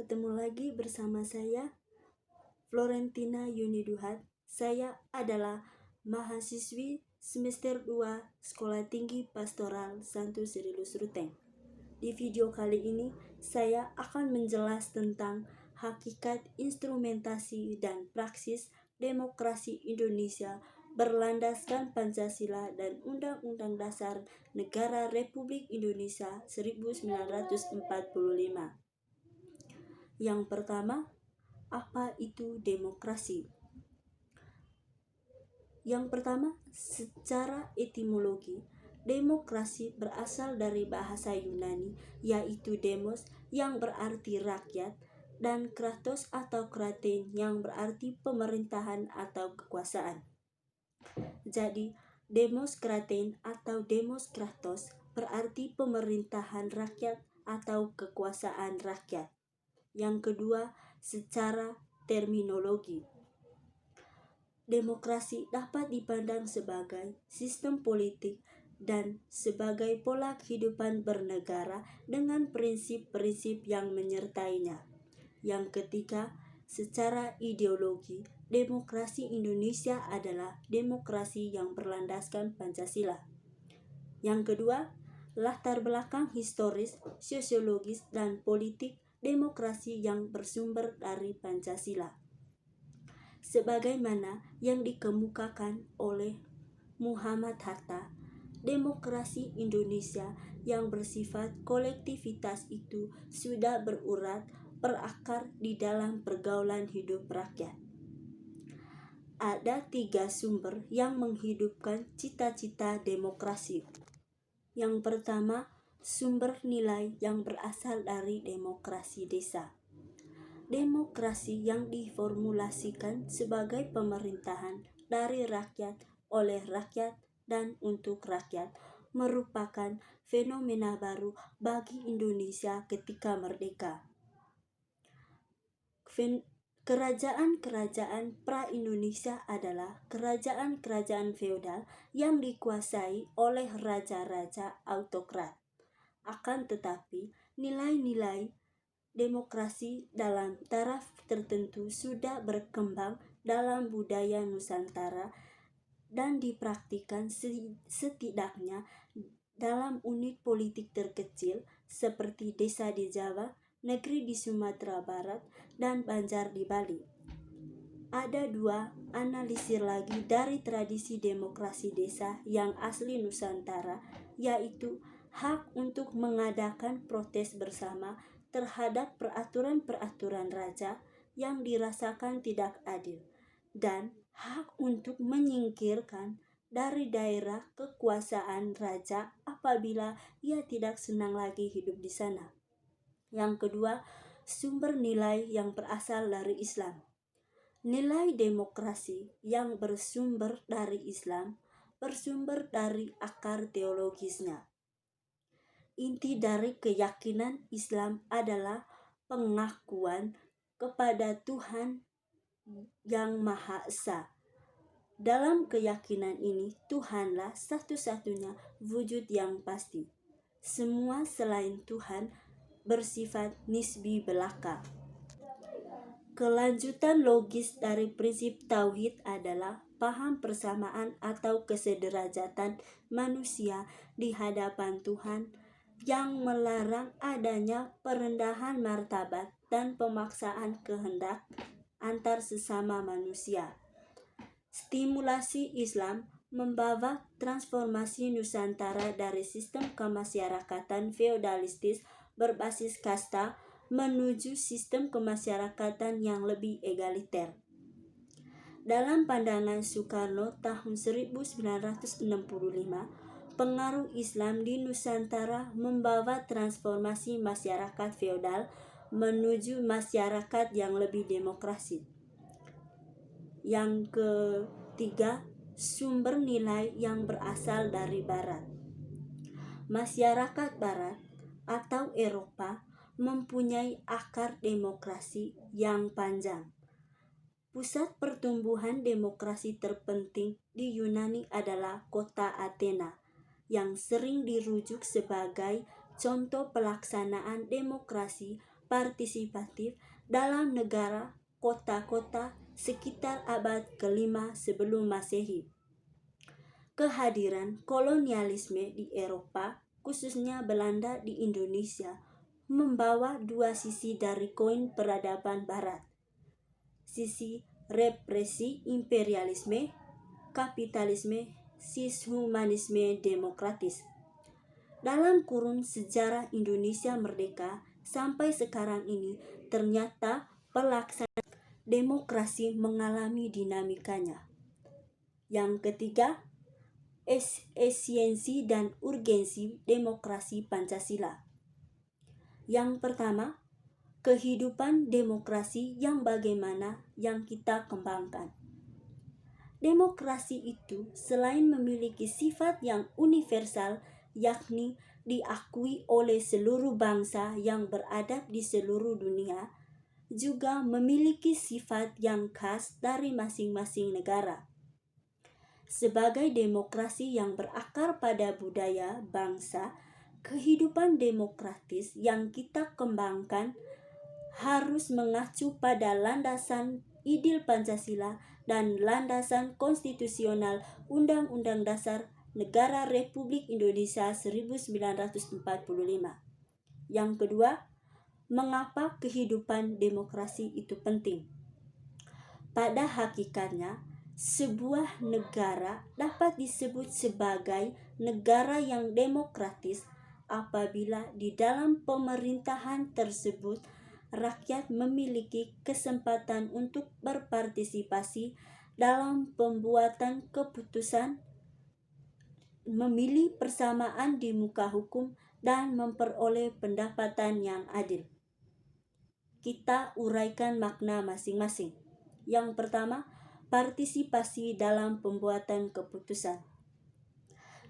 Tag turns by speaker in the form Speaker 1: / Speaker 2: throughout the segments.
Speaker 1: ketemu lagi bersama saya, Florentina Yuniduhat. Saya adalah mahasiswi semester 2 Sekolah Tinggi Pastoral Santo Sirilus Ruteng. Di video kali ini, saya akan menjelaskan tentang hakikat instrumentasi dan praksis demokrasi Indonesia berlandaskan Pancasila dan Undang-Undang Dasar Negara Republik Indonesia 1945. Yang pertama, apa itu demokrasi? Yang pertama, secara etimologi, demokrasi berasal dari bahasa Yunani, yaitu demos yang berarti rakyat, dan kratos atau kratein yang berarti pemerintahan atau kekuasaan. Jadi, demos kratein atau demos kratos berarti pemerintahan rakyat atau kekuasaan rakyat. Yang kedua, secara terminologi. Demokrasi dapat dipandang sebagai sistem politik dan sebagai pola kehidupan bernegara dengan prinsip-prinsip yang menyertainya. Yang ketiga, secara ideologi, demokrasi Indonesia adalah demokrasi yang berlandaskan Pancasila. Yang kedua, latar belakang historis, sosiologis, dan politik demokrasi yang bersumber dari Pancasila. Sebagaimana yang dikemukakan oleh Muhammad Hatta, demokrasi Indonesia yang bersifat kolektivitas itu sudah berakar di dalam pergaulan hidup rakyat. Ada 3 sumber yang menghidupkan cita-cita demokrasi. Yang pertama, sumber nilai yang berasal dari demokrasi desa. Demokrasi yang diformulasikan sebagai pemerintahan dari rakyat, oleh rakyat, dan untuk rakyat merupakan fenomena baru bagi Indonesia ketika merdeka. Kerajaan-kerajaan pra-Indonesia adalah kerajaan-kerajaan feodal yang dikuasai oleh raja-raja autokrat. Akan tetapi, nilai-nilai demokrasi dalam taraf tertentu sudah berkembang dalam budaya Nusantara dan dipraktikkan setidaknya dalam unit politik terkecil seperti desa di Jawa, negeri di Sumatera Barat, dan Banjar di Bali. Ada 2 analisir lagi dari tradisi demokrasi desa yang asli Nusantara, yaitu hak untuk mengadakan protes bersama terhadap peraturan-peraturan raja yang dirasakan tidak adil, dan hak untuk menyingkirkan dari daerah kekuasaan raja apabila ia tidak senang lagi hidup di sana. Yang kedua, sumber nilai yang berasal dari Islam. Nilai demokrasi yang bersumber dari Islam bersumber dari akar teologisnya. Inti dari keyakinan Islam adalah pengakuan kepada Tuhan yang Maha Esa. Dalam keyakinan ini, Tuhanlah satu-satunya wujud yang pasti. Semua selain Tuhan bersifat nisbi belaka. Kelanjutan logis dari prinsip tauhid adalah paham persamaan atau kesederajatan manusia di hadapan Tuhan yang melarang adanya perendahan martabat dan pemaksaan kehendak antar sesama manusia. Stimulasi Islam membawa transformasi Nusantara dari sistem kemasyarakatan feodalistis berbasis kasta menuju sistem kemasyarakatan yang lebih egaliter. Dalam pandangan Soekarno tahun 1965, pengaruh Islam di Nusantara membawa transformasi masyarakat feodal menuju masyarakat yang lebih demokrasi. Yang ketiga, sumber nilai yang berasal dari Barat. Masyarakat Barat atau Eropa mempunyai akar demokrasi yang panjang. Pusat pertumbuhan demokrasi terpenting di Yunani adalah kota Athena, yang sering dirujuk sebagai contoh pelaksanaan demokrasi partisipatif dalam negara kota-kota sekitar abad ke-5 sebelum Masehi. Kehadiran kolonialisme di Eropa, khususnya Belanda di Indonesia, membawa dua sisi dari koin peradaban Barat. Sisi represi imperialisme, kapitalisme, sisi humanisme demokratis. Dalam kurun sejarah Indonesia merdeka sampai sekarang ini, ternyata pelaksanaan demokrasi mengalami dinamikanya. Yang ketiga, esensi dan urgensi demokrasi Pancasila. Yang pertama, kehidupan demokrasi yang bagaimana yang kita kembangkan. Demokrasi itu selain memiliki sifat yang universal, yakni diakui oleh seluruh bangsa yang beradab di seluruh dunia, juga memiliki sifat yang khas dari masing-masing negara. Sebagai demokrasi yang berakar pada budaya bangsa, kehidupan demokratis yang kita kembangkan harus mengacu pada landasan ideal Pancasila dan landasan konstitusional Undang-Undang Dasar Negara Republik Indonesia 1945. Yang kedua, mengapa kehidupan demokrasi itu penting? Pada hakikatnya, sebuah negara dapat disebut sebagai negara yang demokratis apabila di dalam pemerintahan tersebut rakyat memiliki kesempatan untuk berpartisipasi dalam pembuatan keputusan, memilih persamaan di muka hukum, dan memperoleh pendapatan yang adil. Kita uraikan makna masing-masing. Yang pertama, partisipasi dalam pembuatan keputusan.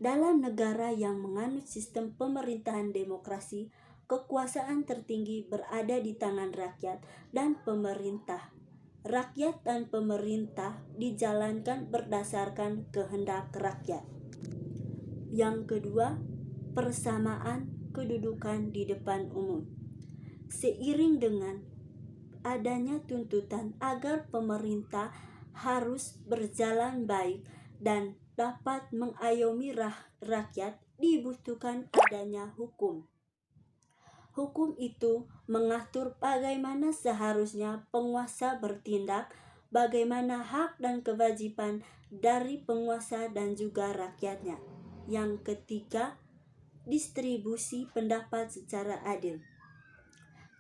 Speaker 1: Dalam negara yang menganut sistem pemerintahan demokrasi, kekuasaan tertinggi berada di tangan rakyat dan pemerintah. Rakyat dan pemerintah dijalankan berdasarkan kehendak rakyat. Yang kedua, persamaan kedudukan di depan umum. Seiring dengan adanya tuntutan agar pemerintah harus berjalan baik dan dapat mengayomi rakyat, dibutuhkan adanya hukum. Hukum itu mengatur bagaimana seharusnya penguasa bertindak, bagaimana hak dan kewajiban dari penguasa dan juga rakyatnya. Yang ketiga, distribusi pendapat secara adil.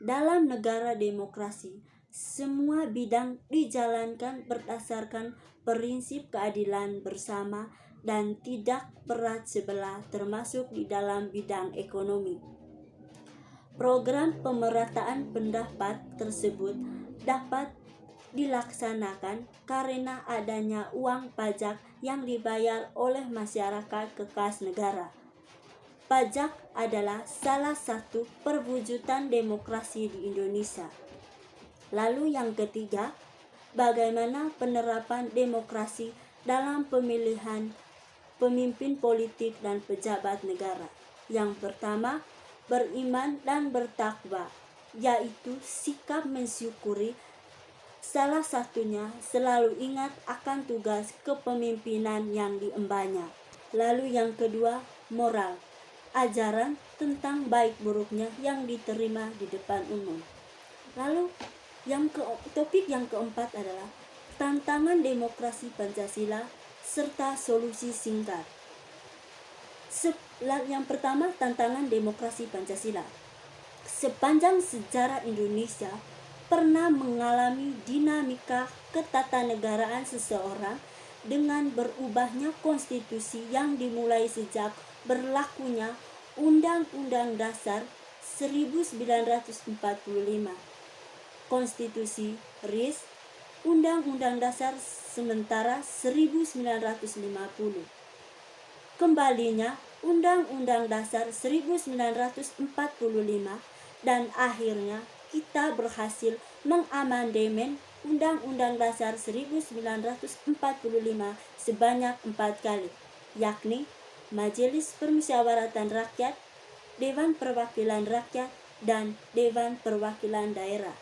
Speaker 1: Dalam negara demokrasi, semua bidang dijalankan berdasarkan prinsip keadilan bersama dan tidak berat sebelah, termasuk di dalam bidang ekonomi. Program pemerataan pendapat tersebut dapat dilaksanakan karena adanya uang pajak yang dibayar oleh masyarakat ke kas negara. Pajak adalah salah satu perwujudan demokrasi di Indonesia. Lalu yang ketiga, bagaimana penerapan demokrasi dalam pemilihan pemimpin politik dan pejabat negara. Yang pertama, beriman dan bertakwa, yaitu sikap mensyukuri. Salah satunya selalu ingat akan tugas kepemimpinan yang diembannya. Lalu yang kedua, moral, ajaran tentang baik buruknya yang diterima di depan umum. Lalu topik yang keempat adalah tantangan demokrasi Pancasila serta solusi singkat. Yang pertama, tantangan demokrasi Pancasila. Sepanjang sejarah Indonesia pernah mengalami dinamika ketatanegaraan seseorang dengan berubahnya konstitusi yang dimulai sejak berlakunya Undang-Undang Dasar 1945, Konstitusi RIS, Undang-Undang Dasar Sementara 1950, kembalinya Undang-Undang Dasar 1945, dan akhirnya kita berhasil mengamandemen Undang-Undang Dasar 1945 sebanyak 4 kali, yakni Majelis Permusyawaratan Rakyat, Dewan Perwakilan Rakyat, dan Dewan Perwakilan Daerah.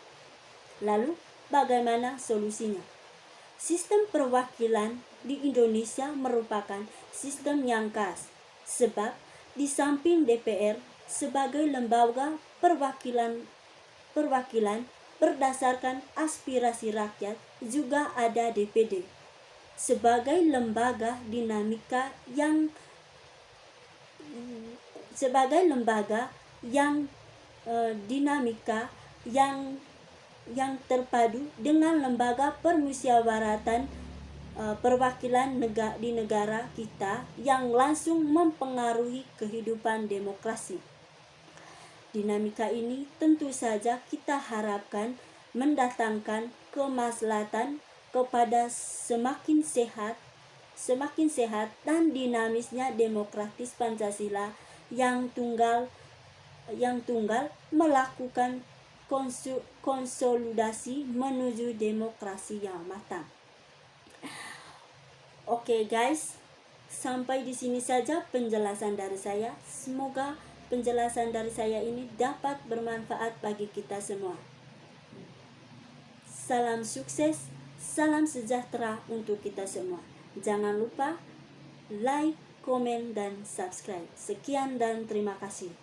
Speaker 1: Lalu, bagaimana solusinya? Sistem perwakilan di Indonesia merupakan sistem yang khas, sebab di samping DPR sebagai lembaga perwakilan berdasarkan aspirasi rakyat, juga ada DPD sebagai lembaga dinamika yang terpadu dengan lembaga permusyawaratan perwakilan di negara kita yang langsung mempengaruhi kehidupan demokrasi. Dinamika ini tentu saja kita harapkan mendatangkan kemaslahatan kepada semakin sehat dan dinamisnya demokratis Pancasila yang tunggal melakukan konsolidasi menuju demokrasi yang matang. Oke guys, sampai di sini saja penjelasan dari saya. Semoga penjelasan dari saya ini dapat bermanfaat bagi kita semua. Salam sukses, salam sejahtera untuk kita semua. Jangan lupa like, komen, dan subscribe. Sekian dan terima kasih.